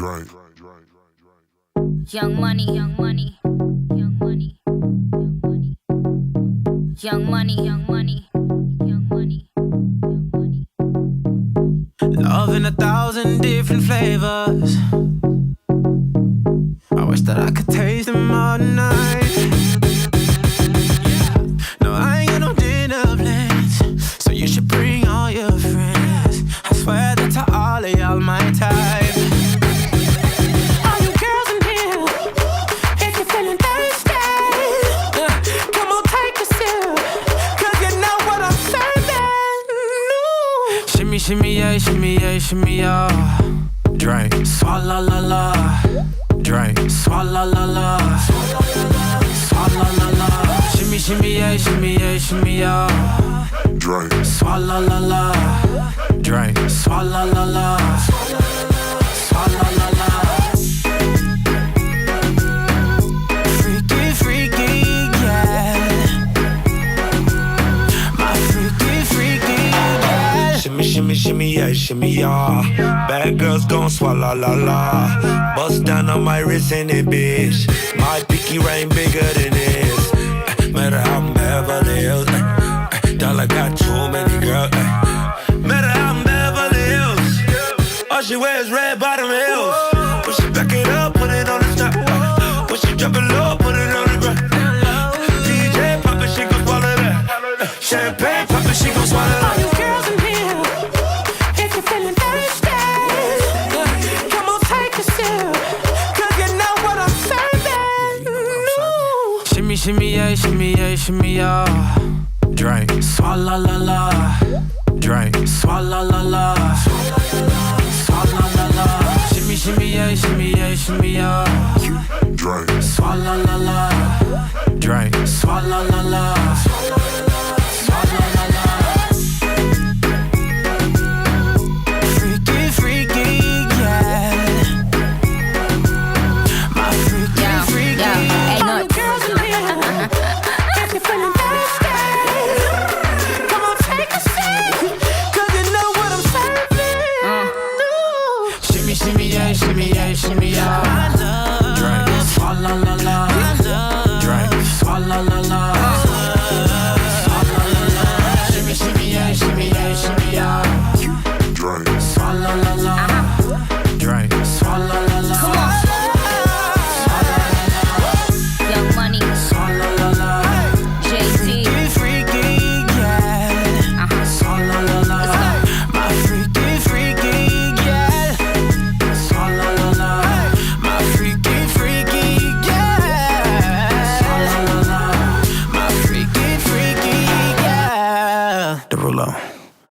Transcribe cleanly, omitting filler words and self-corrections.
Drink. Young money, young money, young money, young money, young money, young money, young money, young money. Love in 1,000 different flavors. I wish that I could taste them all night. No, I ain't got no dinner plans, so you should bring all your friends. I swear that to all of y'all my type. All you girls in here, if you're feeling thirsty, come on, take a sip, 'cause you know what I'm serving. No. Shimmy, shimmy, yeah, shimmy, yeah, shimmy, yeah. Drink, swalla la la. Drink, swalla la la. Swalla la la. Shimmy, shimmy, yeah, shimmy, yeah, shimmy, yeah. Drink. Swalla la la. Drink, swalla la la. Swalla la la. Freaky, freaky, yeah. My freaky, freaky, yeah. Shimmy, shimmy, shimmy, yeah, shimmy, yeah. Bad girls gon' swallow la la. Bust down on my wrist in it, bitch. My pinky ring bigger than this. Matter how I'm Beverly Hills. Dollar got too many girls. Matter how I'm Beverly Hills. All she wears red bottom heels. When she back it up, put it on the top. When she drop it low, put it on the ground. DJ pop it, she gon' swallow that. Champagne pop it, she gon' swallow that. All you girls in here, if you're feeling thirsty, come on, take a sip, 'cause you know what I'm serving. No. Shimmy, shimmy, yeah, shimmy, yeah, shimmy, yeah. Drink, swalla la la. Drink, swalla la la. Swalla la la. Shimmy, shimmy, yeah, shimmy, yeah, shimmy, yeah. Drink. Swalla la la. Drink, swalla la la. Swalla la la. Freaky, freaky, yeah. My freaky, freaky. Hey, All you girls in here, if you're feeling thirsty, come on, take a sip, 'cause you know what I'm serving. Shimmy, shimmy, yeah, shimmy, yeah, shimmy, yeah. I love. Drink, swalla la la. I love. Drink, swalla la la. Swalla la la. Shimmy, shimmy, yeah, shimmy, yeah, shimmy, yeah. Drink. Swalla la la. Drink, swalla la la. Come on. Young money, Swalla la la. Jay-Z. Freaky, yeah. Swalla la la. My freaky, freaky, yeah. Swalla la la. My freaky, freaky, yeah. Swalla la la. My freaky, freaky, yeah. DeRulo.